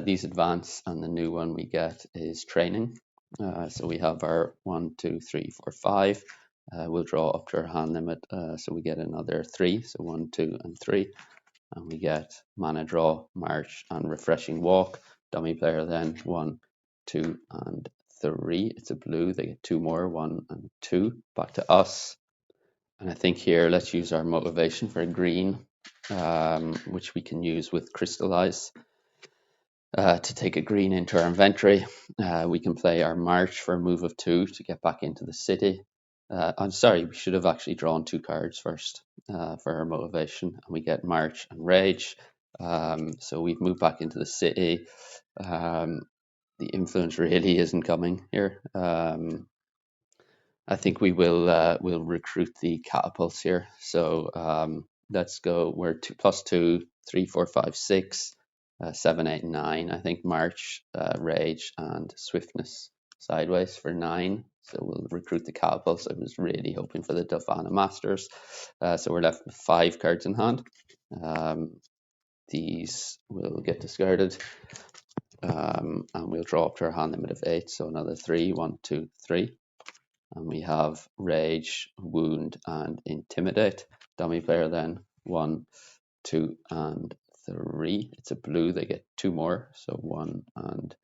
These advance, and the new one we get is training. So we have our 1, 2, 3, 4, 5. We'll draw up to our hand limit, so we get another 3. So 1, 2, and 3. And we get mana draw, march, and refreshing walk. Dummy player then 1, 2, and 3. It's a blue. They get 2 more, 1 and 2. Back to us. And I think here let's use our motivation for a green, which we can use with crystallize. To take a green into our inventory. We can play our march for a move of 2 to get back into the city. I'm sorry, we should have actually drawn 2 cards first for our motivation, and we get march and rage. So we've moved back into the city. The influence really isn't coming here. I think we will recruit the catapults here. So let's go. We're 2 + 2, 3, 4, 5, 6. 7, 8, 9. I think march, rage, and swiftness sideways for 9. So we'll recruit the catapults. I was really hoping for the Delphana Masters. So we're left with 5 cards in hand. These will get discarded. And we'll draw up to our hand limit of 8. So another 3. 1, 2, 3. And we have rage, wound, and intimidate. Dummy player then 1, 2, and 3. It's a blue. They get 2 more. So 1 and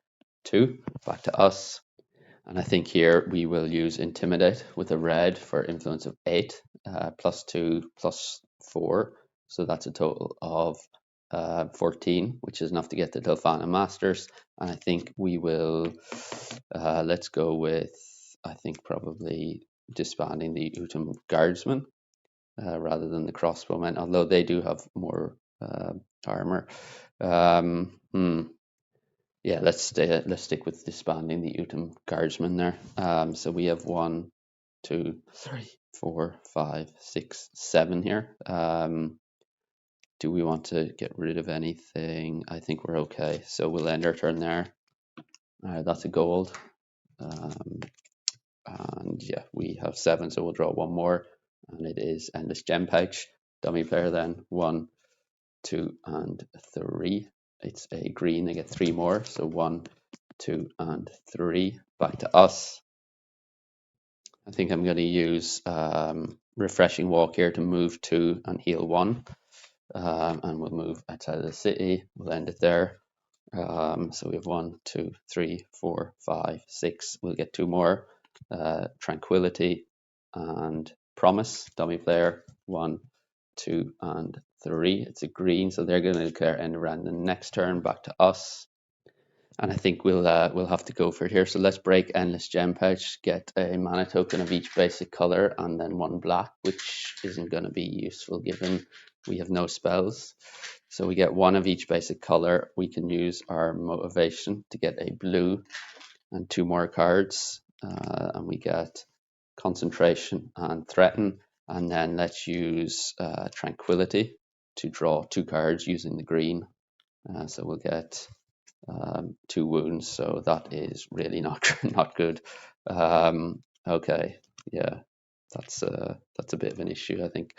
2. Back to us. And I think here we will use intimidate with a red for influence of 8, +2, +4. So that's a total of 14, which is enough to get the Delphana Masters. And I think we will, let's go with, I think probably disbanding the Utum Guardsmen rather than the crossbowmen, although they do have more armor. Yeah, let's stick with disbanding the Utum Guardsmen there. So we have 1, 2, 3, 4, 5, 6, 7 here. Do we want to get rid of anything? I think we're okay. So we'll end our turn there. That's a gold. And yeah, we have 7, so we'll draw 1 more. And it is Endless Gem Pouch. Dummy player then 1, 2, and 3. It's a green. They get 3 more. So 1, 2, and 3. Back to us. I think I'm going to use Refreshing Walk here to move 2 and heal 1. And we'll move outside of the city. We'll end it there. So we have 1, 2, 3, 4, 5, 6. We'll get 2 more. Tranquility and Promise. Dummy player 1, 2, and 3. It's a green, so they're going to declare end around the next turn. Back to us. And I think we'll have to go for it here. So let's break Endless Gem Pouch, get a mana token of each basic color, and then 1 black, which isn't going to be useful given we have no spells. So we get 1 of each basic color. We can use our motivation to get a blue and 2 more cards, and we get concentration and threaten. And then let's use tranquility to draw 2 cards using the green. So we'll get 2 wounds, so that is really not good. Okay, yeah, that's a bit of an issue, I think.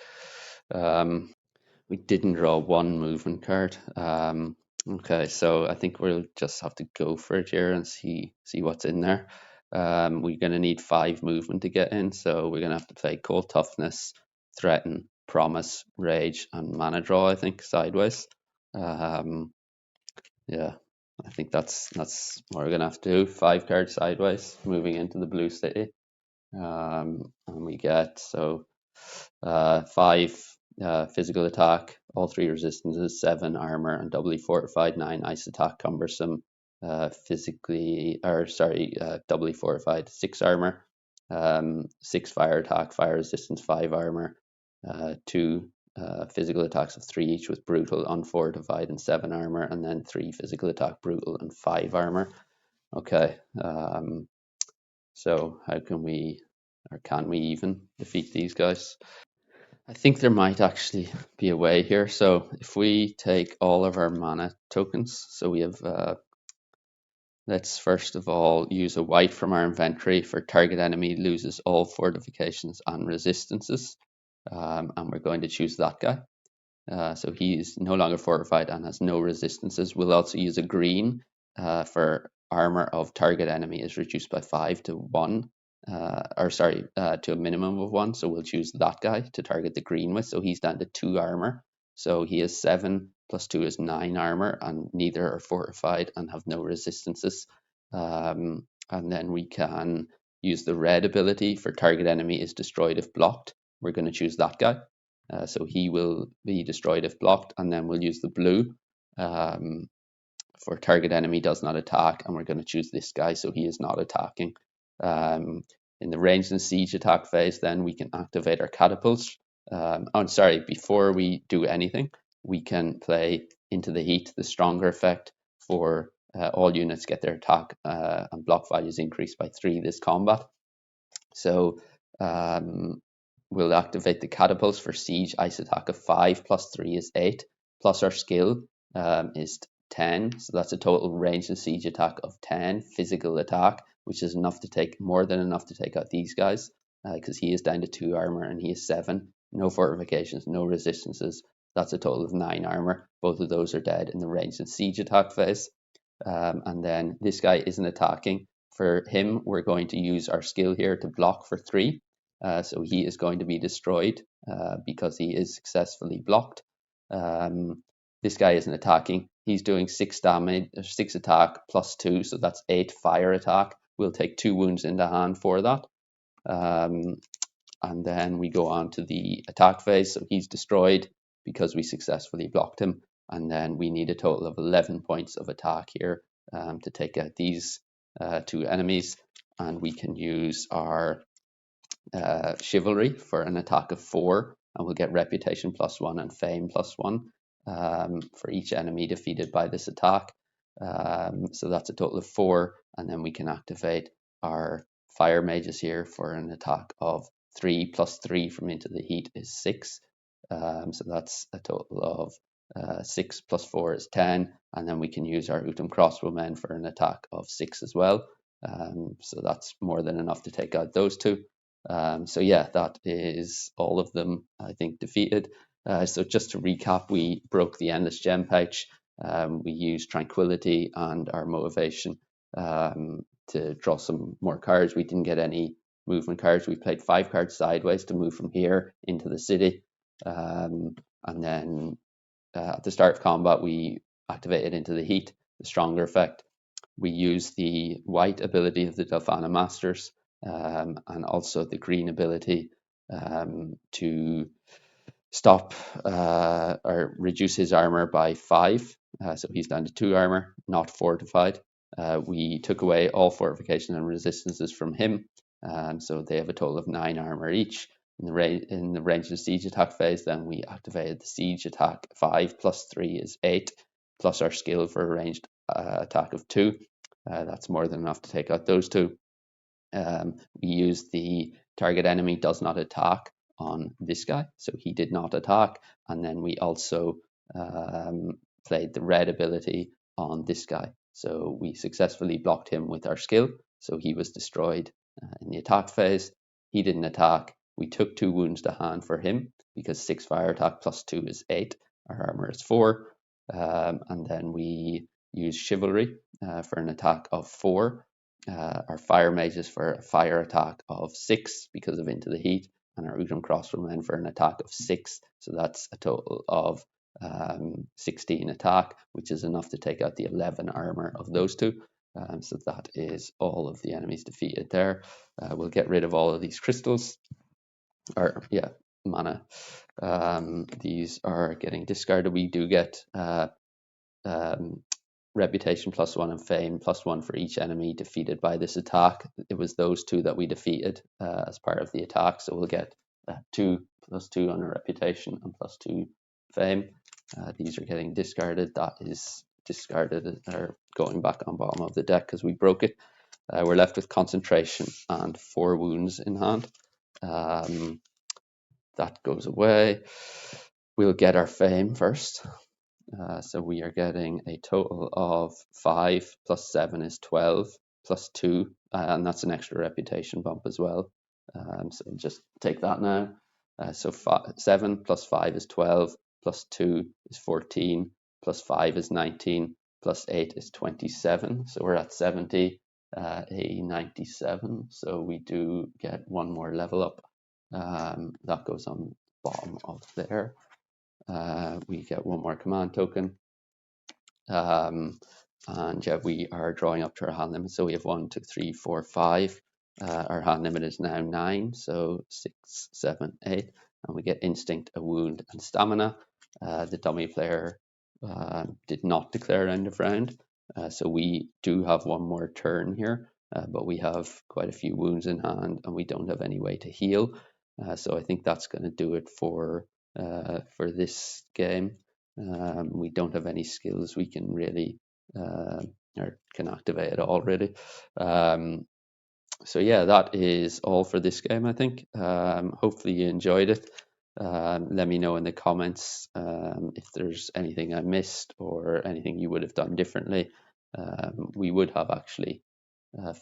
We didn't draw 1 movement card. Okay, so I think we'll just have to go for it here and see what's in there. We're going to need 5 movement to get in, so we're going to have to play Cold Toughness, Threaten, Promise, Rage, and Mana Draw, I think, sideways. Yeah, I think that's what we're going to have to do. 5 cards sideways, moving into the blue city. And we get 5 physical attack, all 3 resistances, 7 armor, and doubly fortified, 9 ice attack, cumbersome, doubly fortified, 6 armor, 6 fire attack, fire resistance, 5 armor, 2 physical attacks of 3 each with brutal, unfortified, and 7 armor, and then 3 physical attack, brutal, and 5 armor. Okay, so how can we, or can we even defeat these guys? I think there might actually be a way here. So if we take all of our mana tokens, so we have, let's first of all use a white from our inventory for target enemy loses all fortifications and resistances. And we're going to choose that guy. So he's no longer fortified and has no resistances. We'll also use a green for armor of target enemy is reduced by 5 to 1, to a minimum of 1. So we'll choose that guy to target the green with. So he's down to 2 armor. So he has 7 plus 2 is 9 armor, and neither are fortified and have no resistances. And then we can use the red ability for target enemy is destroyed if blocked. We're going to choose that guy. So he will be destroyed if blocked, and then we'll use the blue for target enemy does not attack, and we're going to choose this guy, so he is not attacking. In the ranged and siege attack phase, then we can activate our catapults. Before we do anything, we can play Into the Heat, the stronger effect for all units get their attack and block values increased by 3 this combat. So we'll activate the catapults for siege ice attack of 5 plus 3 is 8, plus our skill is 10, so that's a total range and siege attack of 10, physical attack, which is more than enough to take out these guys, because he is down to 2 armor and he is 7, no fortifications, no resistances. That's a total of 9 armor. Both of those are dead in the range and siege attack phase. And then this guy isn't attacking. For him, we're going to use our skill here to block for 3. So he is going to be destroyed because he is successfully blocked. This guy isn't attacking. He's doing 6 damage, 6 attack plus 2, so that's 8 fire attack. We'll take 2 wounds in the hand for that. And then we go on to the attack phase. So he's destroyed because we successfully blocked him. And then we need a total of 11 points of attack here to take out these 2 enemies. And we can use our chivalry for an attack of 4, and we'll get reputation +1 and fame +1 for each enemy defeated by this attack. So that's a total of 4, and then we can activate our fire mages here for an attack of 3 plus 3 from Into the Heat is 6. So that's a total of 6 plus 4 is 10, and then we can use our Utum crossbowmen for an attack of 6 as well. So that's more than enough to take out those 2. So yeah, that is all of them, I think, defeated. So just to recap, we broke the Endless Gem pouch. We used Tranquility and our Motivation to draw some more cards. We didn't get any movement cards. We played 5 cards sideways to move from here into the city. And then at the start of combat, we activated Into the Heat, the stronger effect. We used the white ability of the Delphana Masters and also the green ability to stop or reduce his armor by 5. So he's down to 2 armor, not fortified. We took away all fortification and resistances from him, so they have a total of 9 armor each. In the range of siege attack phase, then we activated the siege attack 5 plus 3 is 8, plus our skill for a ranged attack of 2. That's more than enough to take out those 2. We used the target enemy does not attack on this guy, so he did not attack. And then we also played the red ability on this guy. So we successfully blocked him with our skill, so he was destroyed in the attack phase. He didn't attack. We took 2 wounds to hand for him because 6 fire attack plus 2 is 8. Our armor is 4. And then we used Chivalry for an attack of 4. our fire mages for a fire attack of 6 because of Into the Heat, and our Utrum Crossbowmen for an attack of 6. So that's a total of 16 attack, which is enough to take out the 11 armor of those two. So that is all of the enemies defeated there. We'll get rid of all of these crystals, or yeah, mana. These are getting discarded. We do get reputation +1 and fame +1 for each enemy defeated by this attack. It was those two that we defeated as part of the attack, so we'll get 2 +2 on our reputation and +2 fame. These are getting discarded. That is discarded, or going back on bottom of the deck because we broke it. We're left with concentration and 4 wounds in hand. That goes away. We'll get our fame first. So we are getting a total of 5 + 7 is 12 +2, and that's an extra reputation bump as well. So we'll just take that now. So 7 + 5 is 12, +2 is 14, +5 is 19, +8 is 27. So we're at 70, a 97. So we do get one more level up. That goes on the bottom of there. We get one more command token. And yeah, we are drawing up to our hand limit. So we have 1, 2, 3, 4, 5. Our hand limit is now 9. So 6, 7, 8. And we get instinct, a wound, and stamina. The dummy player did not declare end of round. So we do have one more turn here, but we have quite a few wounds in hand and we don't have any way to heal. So I think that's going to do it for this game. We don't have any skills we can really or can activate at all, really. So yeah, that is all for this game, I think. Hopefully you enjoyed it. Let me know in the comments if there's anything I missed or anything you would have done differently. We would have actually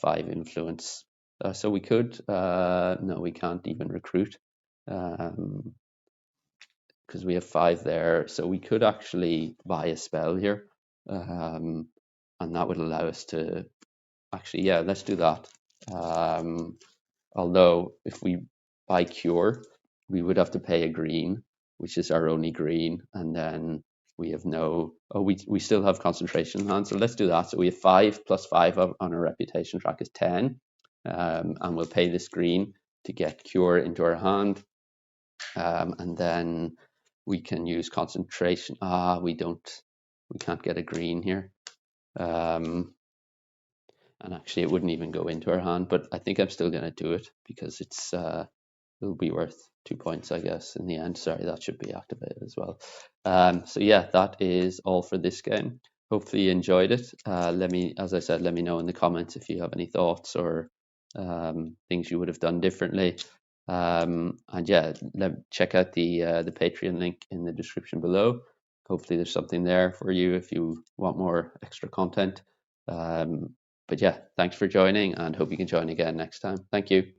5 influence. So we could, no, we can't even recruit because we have 5 there. So we could actually buy a spell here, and that would allow us to actually, yeah, let's do that. Although if we buy Cure, we would have to pay a green, which is our only green, and then we have no, oh, we still have concentration in hand, so let's do that. So we have 5 + 5 on our reputation track is 10, and we'll pay this green to get Cure into our hand, and then we can use concentration. We can't get a green here. And actually it wouldn't even go into our hand, but I think I'm still going to do it because it'll be worth 2 points, I guess, in the end. Sorry, that should be activated as well. So yeah, that is all for this game. Hopefully you enjoyed it. As I said, let me know in the comments if you have any thoughts or things you would have done differently. And yeah, check out the Patreon link in the description below. Hopefully there's something there for you if you want more extra content. But yeah, thanks for joining and hope you can join again next time. Thank you.